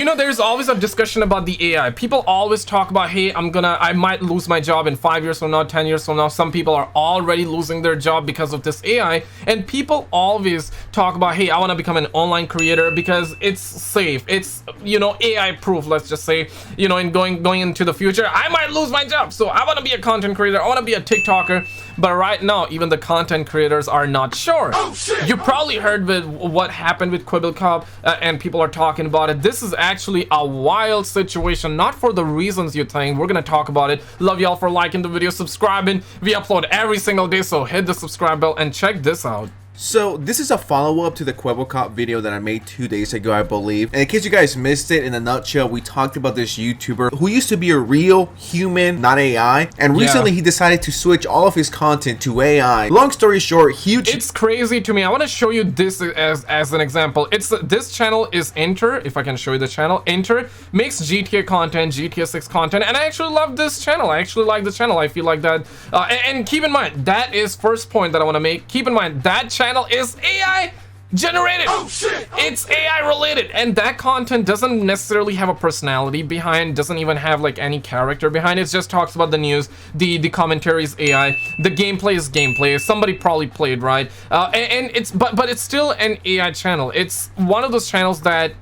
You know, there's always a discussion about the AI. People always talk about, hey, I might lose my job in 5 years from now, 10 years from now. Some people are already losing their job because of this AI. And people always talk about, hey, I want to become an online creator because it's safe. It's, you know, AI proof, let's just say, you know, in going into the future, I might lose my job. So I want to be a content creator. I want to be a TikToker. But right now, even the content creators are not sure. Oh, shit. You probably heard with what happened with Kwebbelkop, and people are talking about it. This is actually a wild situation, not for the reasons you think. We're gonna talk about it. Love y'all for liking the video, subscribing. We upload every single day, so hit the subscribe bell and check this out. So this is a follow-up to the Kwebbelkop video that I made 2 days ago, I believe. And in case you guys missed it, in a nutshell, we talked about this YouTuber who used to be a real human, not AI. And recently he decided to switch all of his content to AI. Long story short, huge... It's crazy to me. I want to show you this as an example. This channel is Enter, if I can show you the channel. Enter makes GTA content, GTA 6 content, and I actually love this channel. I actually like the channel. I feel like that. And keep in mind, that is first point that I want to make. Keep in mind, that channel is AI generated. Oh, shit. It's AI related, and that content doesn't necessarily have a personality behind, doesn't even have like any character behind it. It just talks about the news. The commentary is AI, the gameplay is gameplay. Somebody probably played, right? And it's but it's still an AI channel. It's one of those channels that,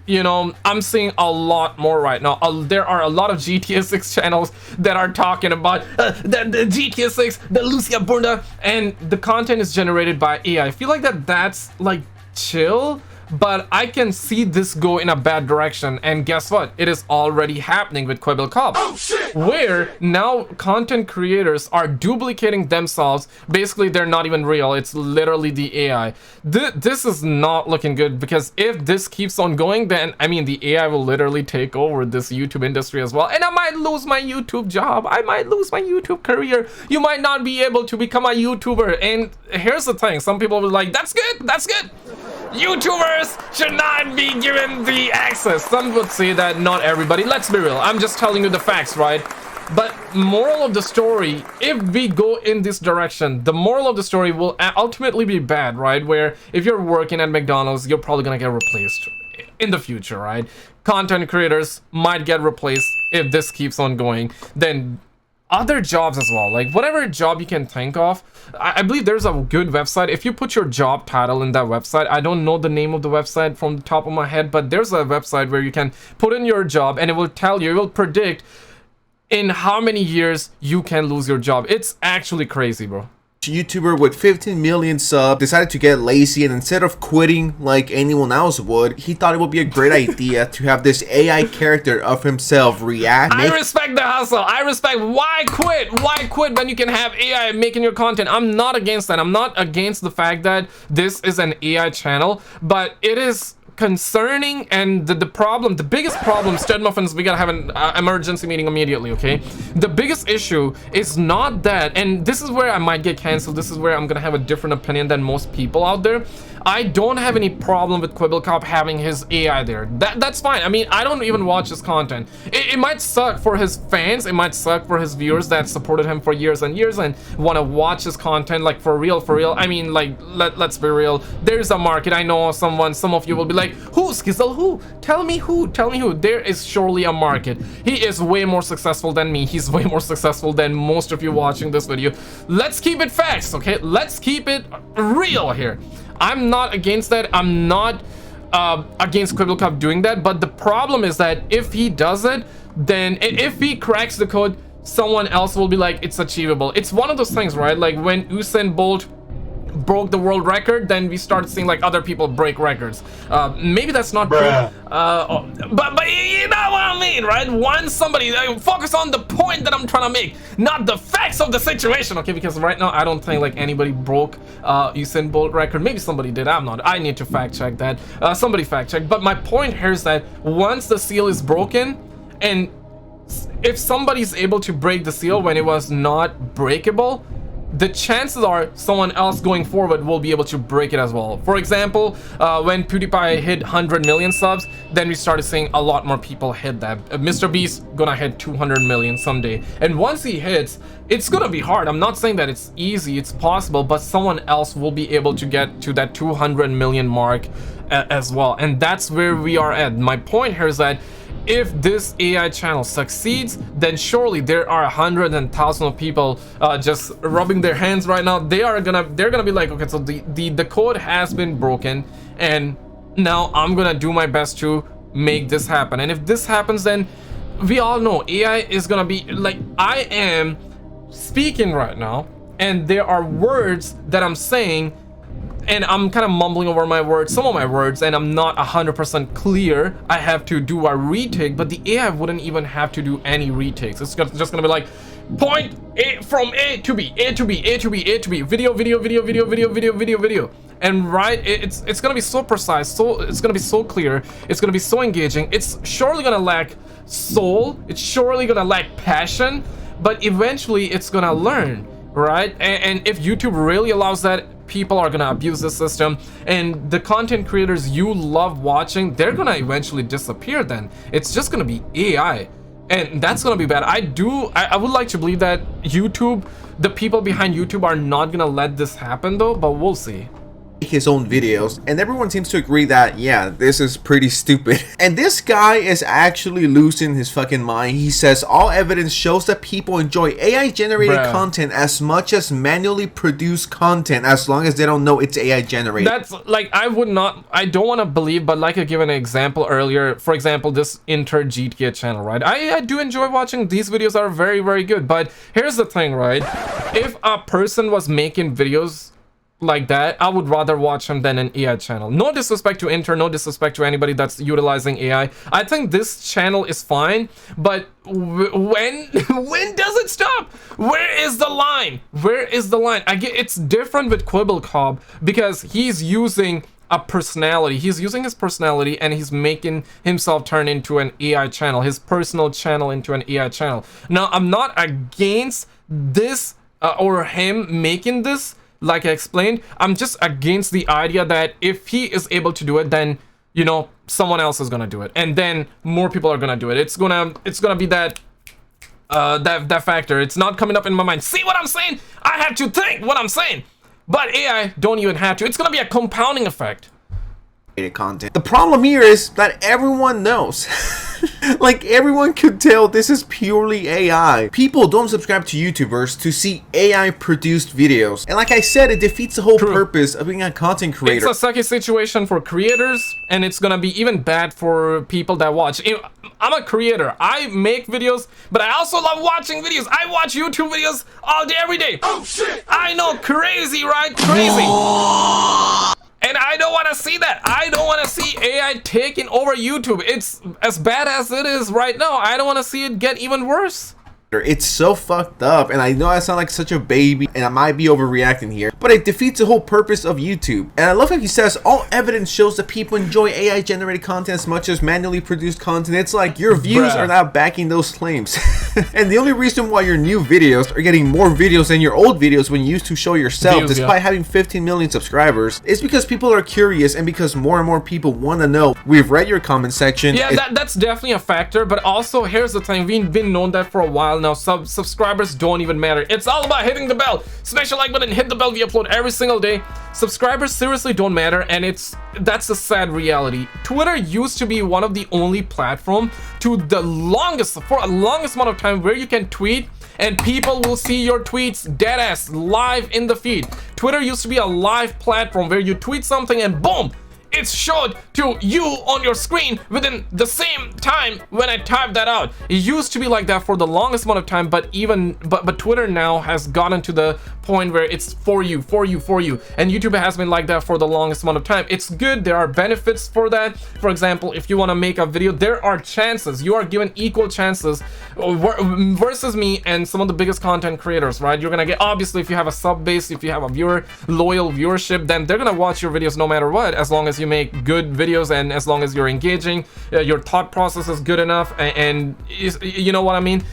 you know, I'm seeing a lot more right now. There are a lot of GTA 6 channels that are talking about the GTA 6, the Lucia Bunda, and the content is generated by AI. I feel like that's like chill, but I can see this go in a bad direction. And guess what? It is already happening with Kwebbelkop. Oh, shit. Where now content creators are duplicating themselves. Basically, they're not even real. It's literally the AI. This is not looking good, because if this keeps on going, then I mean the AI will literally take over this YouTube industry as well, and I might lose my YouTube job. I might lose my YouTube career. You might not be able to become a YouTuber. And here's the thing: some people will be like, that's good, that's good. YouTubers should not be given the access. Some would say that not everybody. Let's be real. I'm just telling you the facts, right? But moral of the story, if we go in this direction, the moral of the story will ultimately be bad, right? Where if you're working at McDonald's, you're probably gonna get replaced in the future, right? Content creators might get replaced if this keeps on going. Then other jobs as well, like whatever job you can think of. I believe there's a good website. If you put your job title in that website, I don't know the name of the website from the top of my head, but there's a website where you can put in your job and it will tell you, it will predict in how many years you can lose your job. It's actually crazy, bro. YouTuber with 15 million subs decided to get lazy, and instead of quitting like anyone else would, he thought it would be a great idea to have this AI character of himself react. I respect the hustle. I respect. Why quit? Why quit when you can have AI making your content? I'm not against that. I'm not against the fact that this is an AI channel, but it is concerning. And the biggest problem, Stud Muffins, we gotta have an emergency meeting immediately, okay? The biggest issue is not that, and this is where I might get canceled. This is where I'm gonna have a different opinion than most people out there. I don't have any problem with Kwebbelkop having his AI there. That's fine. I mean, I don't even watch his content. It might suck for his fans. It might suck for his viewers that supported him for years and years and want to watch his content, like for real, for real. I mean, like, let's be real. There's a market. I know some of you will be like, who, SKizzle, who? Tell me who. There is surely a market. He is way more successful than me. He's way more successful than most of you watching this video. Let's keep it facts, okay? Let's keep it real here. I'm not against that. I'm not against Kwebbelkop doing that, but the problem is that if he does it, then if he cracks the code, someone else will be like, it's achievable. It's one of those things, right? Like when Usain Bolt broke the world record, then we start seeing like other people break records. Maybe that's not true, but you know what I mean, right? Once somebody focus on the point that I'm trying to make, not the facts of the situation, okay? Because right now I don't think like anybody broke Usain Bolt record. Maybe somebody did. I need to fact check that. Somebody fact check. But my point here is that once the seal is broken, and if somebody's able to break the seal when it was not breakable, the chances are someone else going forward will be able to break it as well. For example, when PewDiePie hit 100 million subs, then we started seeing a lot more people hit that. Mr. Beast gonna hit 200 million someday, and once he hits, it's gonna be hard. I'm not saying that it's easy, it's possible, but someone else will be able to get to that 200 million mark as well, and that's where we are at. My point here is that if this AI channel succeeds, then surely there are hundreds and thousands of people just rubbing their hands right now. They're gonna be like, okay, so the code has been broken, and now I'm gonna do my best to make this happen. And if this happens, then we all know AI is gonna be like, I am speaking right now, and there are words that I'm saying, and I'm kind of mumbling over my words, some of my words, and I'm not 100% clear. I have to do a retake, but the AI wouldn't even have to do any retakes. It's just gonna be like, point A from A to B, A to B, A to B, A to B, video, video, video, video, video, video, video, video. And right, it's gonna be so precise, so it's gonna be so clear, it's gonna be so engaging. It's surely gonna lack soul, it's surely gonna lack passion, but eventually it's gonna learn, right? And if YouTube really allows that, people are gonna abuse the system, and the content creators you love watching, they're gonna eventually disappear. Then it's just gonna be AI, and that's gonna be bad. I would like to believe that YouTube, the people behind YouTube, are not gonna let this happen though, but we'll see. His own videos, and everyone seems to agree that, yeah, this is pretty stupid. And this guy is actually losing his fucking mind. He says all evidence shows that people enjoy AI generated content as much as manually produced content, as long as they don't know it's AI generated. That's like, I don't want to believe, but like I gave an example earlier, for example, this GTA channel, right? I do enjoy watching these videos, are very, very good. But here's the thing, right? If a person was making videos like that, I would rather watch him than an AI channel. No disrespect to Inter, no disrespect to anybody that's utilizing AI. I think this channel is fine, but when does it stop? Where is the line? Where is the line? It's different with Kwebbelkop because he's using a personality. He's using his personality, and he's making himself turn into an AI channel, his personal channel into an AI channel. Now, I'm not against this or him making this. Like I explained, I'm just against the idea that if he is able to do it, then, you know, someone else is gonna do it, and then more people are gonna do it. It's gonna be that that factor. It's not coming up in my mind. See what I'm saying? I have to think what I'm saying, but AI don't even have to. It's gonna be a compounding effect. Content. The problem here is that everyone knows. Like, everyone could tell this is purely AI. People don't subscribe to YouTubers to see AI produced videos, and like I said, it defeats the whole purpose of being a content creator. It's a sucky situation for creators, and it's gonna be even bad for people that watch. I'm a creator, I make videos, but I also love watching videos. I watch YouTube videos all day, every day. Oh shit! I know, crazy, right? Crazy. And I don't want to see that. I don't want to see AI taking over YouTube. It's as bad as it is right now. I don't want to see it get even worse. It's so fucked up, and I know I sound like such a baby, and I might be overreacting here, but it defeats the whole purpose of YouTube. And I love how he says all evidence shows that people enjoy AI generated content as much as manually produced content. It's like your views are not backing those claims. And the only reason why your new videos are getting more videos than your old videos when you used to show yourself, despite having 15 million subscribers, is because people are curious, and because more and more people want to know. We've read your comment section. Yeah, that's definitely a factor, but also here's the thing, we've been known that for a while now. Subscribers don't even matter. It's all about hitting the bell. Smash the like button, hit the bell. We upload every single day. Subscribers seriously don't matter, and that's a sad reality. Twitter used to be one of the only platform for a longest amount of time where you can tweet and people will see your tweets deadass live in the feed. Twitter used to be a live platform where you tweet something and boom, it's showed to you on your screen within the same time when I typed that out. It used to be like that for the longest amount of time, but Twitter now has gotten to the point where it's for you, and YouTube has been like that for the longest amount of time. It's good, there are benefits for that. For example, if you want to make a video, there are chances, you are given equal chances versus me and some of the biggest content creators, right? You're gonna get, obviously, if you have a sub base, if you have a loyal viewership, then they're gonna watch your videos no matter what, as long as you make good videos and as long as you're engaging, your thought process is good enough, and you know what I mean.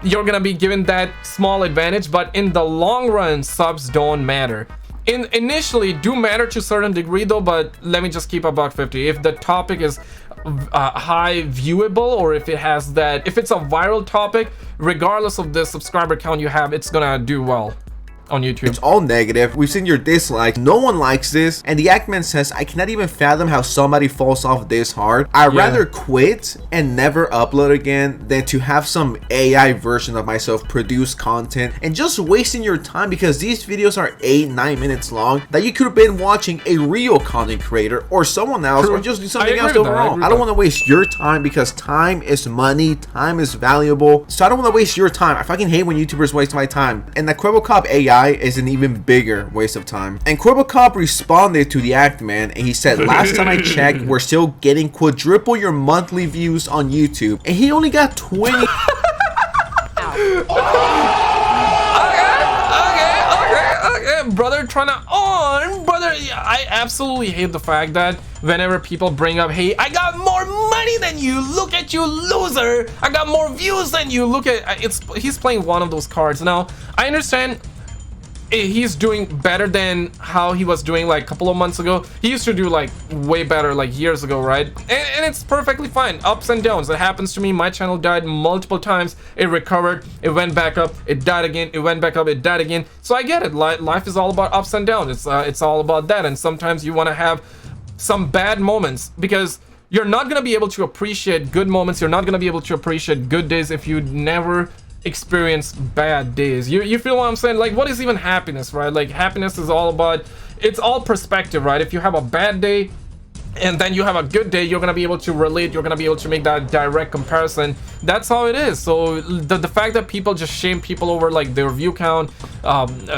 you're gonna be given that small advantage, but in the long run, subs don't matter. Initially do matter to a certain degree though, but let me just keep a $1.50. If the topic is high viewable, or if it's a viral topic, regardless of the subscriber count you have, it's gonna do well on YouTube. It's all negative. We've seen your dislikes. No one likes this. And the Actman says, I cannot even fathom how somebody falls off this hard. I'd rather quit and never upload again than to have some AI version of myself produce content and just wasting your time, because these videos are 8-9 minutes long that you could have been watching a real content creator or someone else, or just do something else overall. I don't want to waste your time, because time is money, time is valuable. So I don't want to waste your time. I fucking hate when YouTubers waste my time. And the Kwebbelkop AI is an even bigger waste of time. And Kwebbelkop responded to the Actman, and he said, last time I checked, we're still getting quadruple your monthly views on YouTube, and he only got 20. Okay, brother, trying to brother. I absolutely hate the fact that whenever people bring up, hey, I got more money than you, look at you, loser, I got more views than you, look at he's playing one of those cards. Now I understand he's doing better than how he was doing like a couple of months ago. He used to do like way better like years ago, right? And it's perfectly fine. Ups and downs. It happens to me. My channel died multiple times. It recovered. It went back up. It died again. It went back up. It died again. So I get it. Life is all about ups and downs. It's all about that. And sometimes you want to have some bad moments, because you're not going to be able to appreciate good moments. You're not going to be able to appreciate good days if you never experience bad days. You feel what I'm saying? Like, what is even happiness, right? Like, happiness is all about, it's all perspective, right? If you have a bad day and then you have a good day, you're gonna be able to relate, you're gonna be able to make that direct comparison. That's how it is. So the fact that people just shame people over like their view count,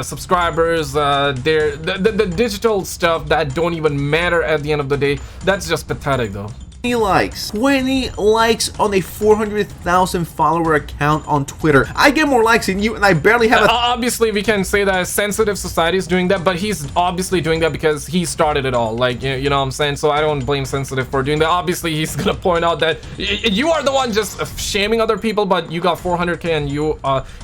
subscribers, the digital stuff that don't even matter at the end of the day, that's just pathetic though. 20 likes on a 400,000 follower account on Twitter. I get more likes than you, and I barely have a obviously we can say that Sensitive Society is doing that, but he's obviously doing that because he started it all, like, you know what I'm saying? So I don't blame Sensitive for doing that. Obviously he's gonna point out that you are the one just shaming other people, but you got 400k and you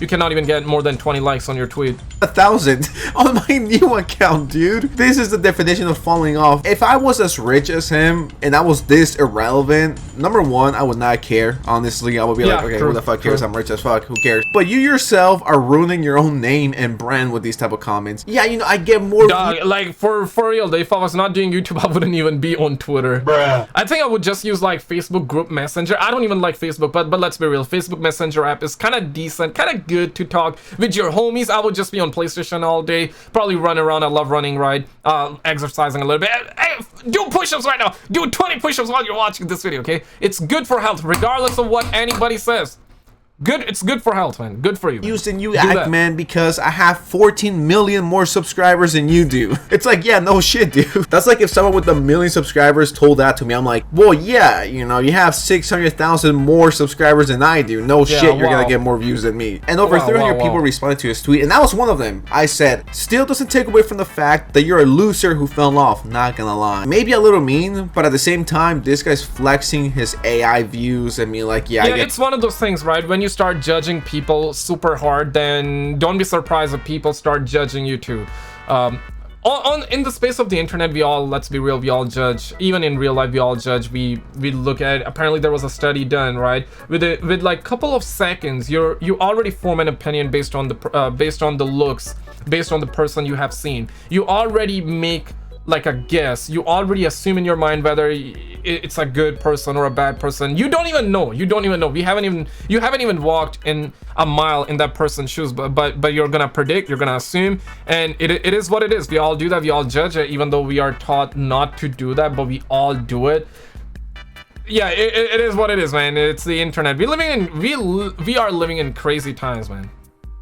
cannot even get more than 20 likes on your tweet. 1,000 on my new account, dude. This is the definition of falling off. If I was as rich as him and I was this irrelevant, number one, I would not care. Honestly, I would be like, okay, who the fuck cares? I'm rich as fuck, who cares? But you yourself are ruining your own name and brand with these type of comments. Yeah, you know, I get more. Dog, like for real, if I was not doing YouTube, I wouldn't even be on Twitter. Bruh. I think I would just use like Facebook group messenger. I don't even like Facebook, but let's be real, Facebook Messenger app is kind of decent, kind of good to talk with your homies. I would just be on PlayStation all day, probably run around. I love running, right? Exercising a little bit. Hey, do push-ups right now. Do 20 push-ups while you're watching this video, okay? It's good for health, regardless of what anybody says. It's good for health, man. Good for you, man. Using you, Actman, because I have 14 million more subscribers than you do. It's like, yeah, no shit, dude. That's like if someone with 1 million subscribers told that to me. I'm like, well, yeah, you know, you have 600,000 more subscribers than I do. No shit, you're gonna get more views than me. And over 300 people responded to his tweet, and that was one of them. I said, still doesn't take away from the fact that you're a loser who fell off, not gonna lie. Maybe a little mean, but at the same time, this guy's flexing his AI views and me like, yeah, it's one of those things, right? When you start judging people super hard, then don't be surprised if people start judging you too. In the space of the internet, we all, let's be real, we all judge. Even in real life, we all judge. We look at, apparently there was a study done, right, with like couple of seconds, you already form an opinion based on the looks, based on the person you have seen. You already make like a guess. You already assume in your mind whether it's a good person or a bad person. You don't even know. You haven't even walked in a mile in that person's shoes, but you're gonna predict, you're gonna assume, and it is what it is. We all do that. We all judge it, even though we are taught not to do that, but we all do it. Yeah, it is what it is, man. It's the internet. We are living in crazy times, man.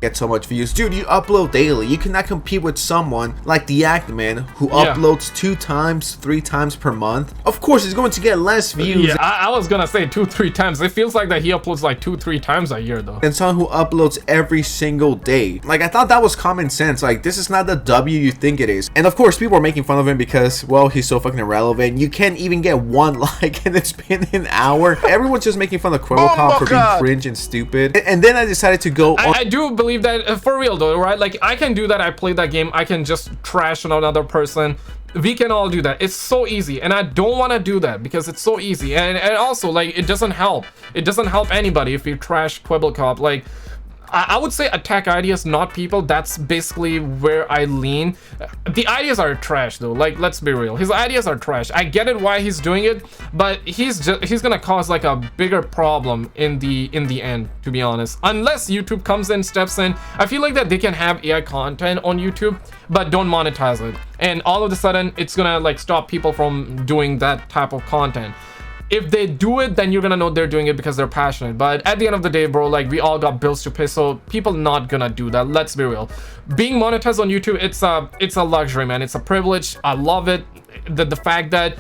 get so much views. Dude, you upload daily. You cannot compete with someone like DrDisrespect who uploads 2 times, 3 times per month. Of course, he's going to get less views. Yeah, I was gonna say 2-3 times. It feels like that he uploads like 2-3 times a year though. And someone who uploads every single day. Like, I thought that was common sense. Like, this is not the W you think it is. And of course, people are making fun of him because, well, he's so fucking irrelevant. You can't even get 1 like, and it's been an hour. Everyone's just making fun of Kwebbelkop for being cringe and stupid. And then I decided to go on. I do believe that for real though, right? Like, I can do that. I played that game. I can just trash on another person. We can all do that. It's so easy, and I don't want to do that because it's so easy. And also, like, it doesn't help. It doesn't help anybody if you trash Kwebbelkop. Like, I would say attack ideas, not people. That's basically where I lean. The ideas are trash though. Like, let's be real. His ideas are trash. I get it why he's doing it, but he's gonna cause like a bigger problem in the end, to be honest. Unless YouTube comes in, steps in. I feel like that they can have AI content on YouTube, but don't monetize it. And all of a sudden, it's gonna like stop people from doing that type of content. If they do it, then you're gonna know they're doing it because they're passionate. But at the end of the day, bro, like, we all got bills to pay, so people not gonna do that. Let's be real. Being monetized on YouTube, it's a luxury, man. It's a privilege. I love it. The fact that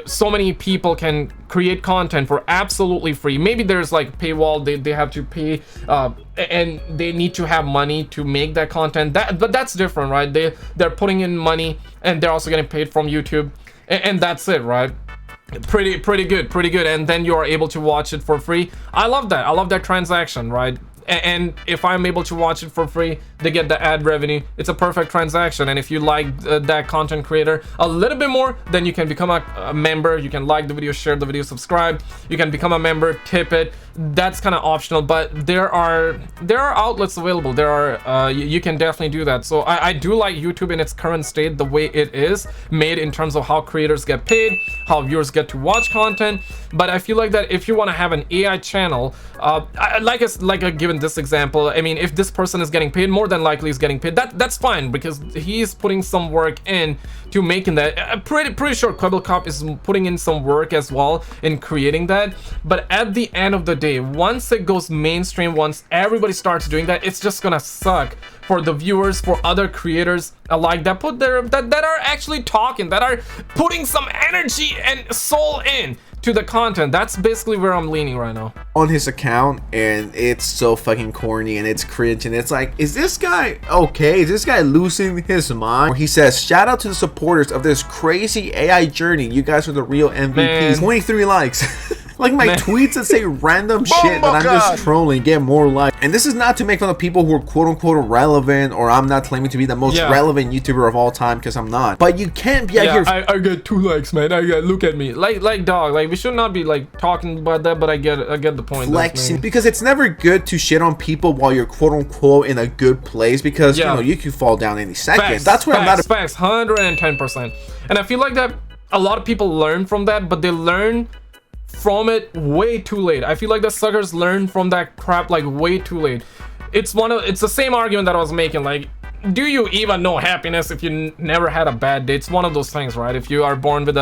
so many people can create content for absolutely free. Maybe there's like paywall, they have to pay and they need to have money to make that content. But that's different, right? They're putting in money and they're also getting paid from YouTube, and that's it, right? Pretty good. And then you are able to watch it for free. I love that transaction, right? And if I'm able to watch it for free, they get the ad revenue. It's a perfect transaction. And if you like that content creator a little bit more, then you can become a member. You can like the video, share the video, subscribe. You can become a member, tip it. That's kind of optional, but there are outlets available. There are you can definitely do that. So I do like YouTube in its current state, the way it is made in terms of how creators get paid, how viewers get to watch content. But I feel like that if you want to have an AI channel, like I given this example, I mean, if this person is getting paid, more than likely he's getting paid. That's fine because he's putting some work in to making that. I'm pretty sure Kwebbelkop is putting in some work as well in creating that. But at the end of the day, once it goes mainstream, once everybody starts doing that, it's just gonna suck for the viewers, for other creators alike that are actually talking, that are putting some energy and soul in to the content. That's basically where I'm leaning right now. On his account, and it's so fucking corny and it's cringe, and it's like, is this guy okay? Is this guy losing his mind? He says, shout out to the supporters of this crazy AI journey. You guys are the real MVPs. Man. 23 likes. Like, my tweets that say random shit that I'm just trolling get more likes. And this is not to make fun of people who are quote-unquote relevant, or I'm not claiming to be the most relevant YouTuber of all time, because I'm not. But you can't be out here. I get 2 likes, man. Look at me. Like dog. Like, we should not be like talking about that, but I get the point. Flexing, because it's never good to shit on people while you're quote-unquote in a good place, because you know, you could fall down any second. Facts, that's where I'm not. Facts, 110%. And I feel like that a lot of people learn from that, but they learn from it way too late. I feel like the suckers learn from that crap like way too late. It's the same argument that I was making. Like, do you even know happiness if you never had a bad day? It's one of those things, right? If you are born with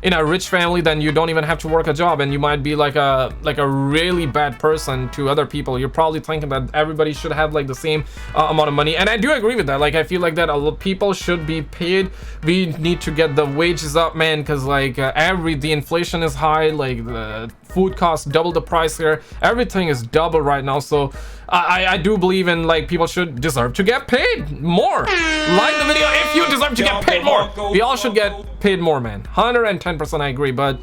in a rich family, then you don't even have to work a job, and you might be like a really bad person to other people. You're probably thinking that everybody should have like the same amount of money, and I do agree with that. Like, I feel like that a lot of people should be paid. We need to get the wages up, man, because like the inflation is high. Like, the food costs double the price here. Everything is double right now. So I do believe in, like, people should deserve to get paid more. Like the video if you deserve to get paid more. We all should get paid more, man. 110% I agree. But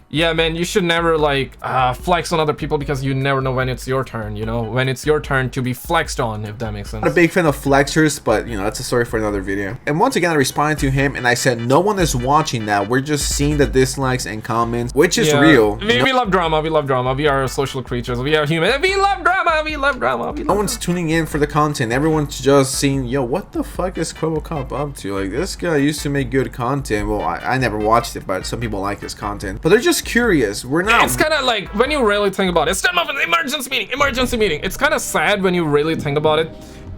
yeah, man, you should never like flex on other people, because you never know when it's your turn, you know, when it's your turn to be flexed on, if that makes sense. I'm not a big fan of flexers, but you know, that's a story for another video. And once again, I responded to him and I said, no one is watching that. We're just seeing the dislikes and comments, which is real. We love drama. We love drama. We are social creatures. We are human. We love drama. We love drama. No one's tuning in for the content. Everyone's just seeing, yo, what the fuck is Kwebbelkop up to? Like, this guy used to make good content. Well, I never watched it, but some people like his content. But they're just curious. We're not. It's kind of like, when you really think about it, it's time of an emergency meeting. It's kind of sad when you really think about it.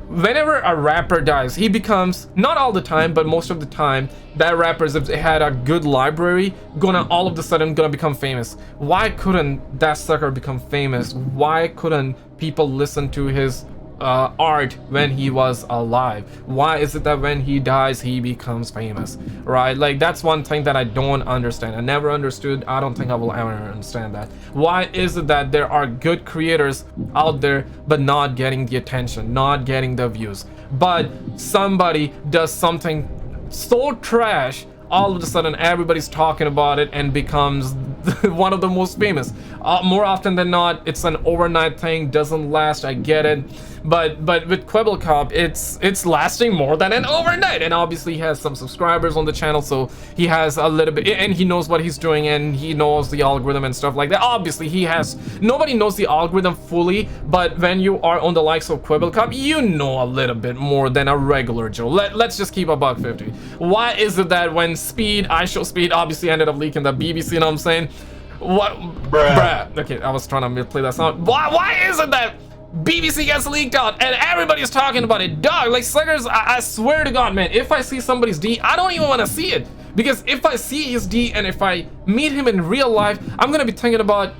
Whenever a rapper dies, he becomes, not all the time, but most of the time, that rappers, if they had a good library, all of a sudden gonna become famous. Why couldn't that sucker become famous? Why couldn't people listen to his art when he was alive? Why is it that when he dies he becomes famous, right? Like, that's one thing that I don't understand. I never understood. I don't think I will ever understand that. Why is it that there are good creators out there but not getting the attention, not getting the views, but somebody does something so trash, all of a sudden everybody's talking about it and becomes one of the most famous? More often than not, it's an overnight thing, doesn't last, I get it, but with Kwebbelkop, it's lasting more than an overnight. And obviously he has some subscribers on the channel, so he has a little bit, and he knows what he's doing, and he knows the algorithm and stuff like that. Obviously nobody knows the algorithm fully, but when you are on the likes of Kwebbelkop, you know a little bit more than a regular Joe. Let's just keep a $1.50. Why is it that when Speed obviously ended up leaking the BBC, you know what I'm saying? What? Bruh. Okay, I was trying to play that sound. Why is it that BBC gets leaked out and everybody's talking about it? Dog, like, suckers, I swear to God, man, if I see somebody's D, I don't even want to see it. Because if I see his D and if I meet him in real life, I'm gonna be thinking about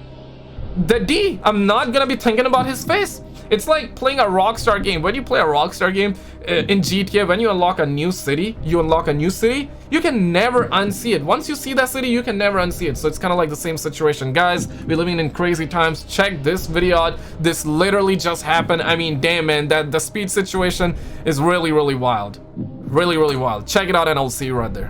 the D. I'm not gonna be thinking about his face. It's like playing a Rockstar game. When you play a Rockstar game in GTA, when you unlock a new city, you can never unsee it. Once you see that city, you can never unsee it. So it's kind of like the same situation. Guys, we're living in crazy times. Check this video out. This literally just happened. I mean, damn, man, that the Speed situation is really, really wild. Really, really wild. Check it out and I'll see you right there.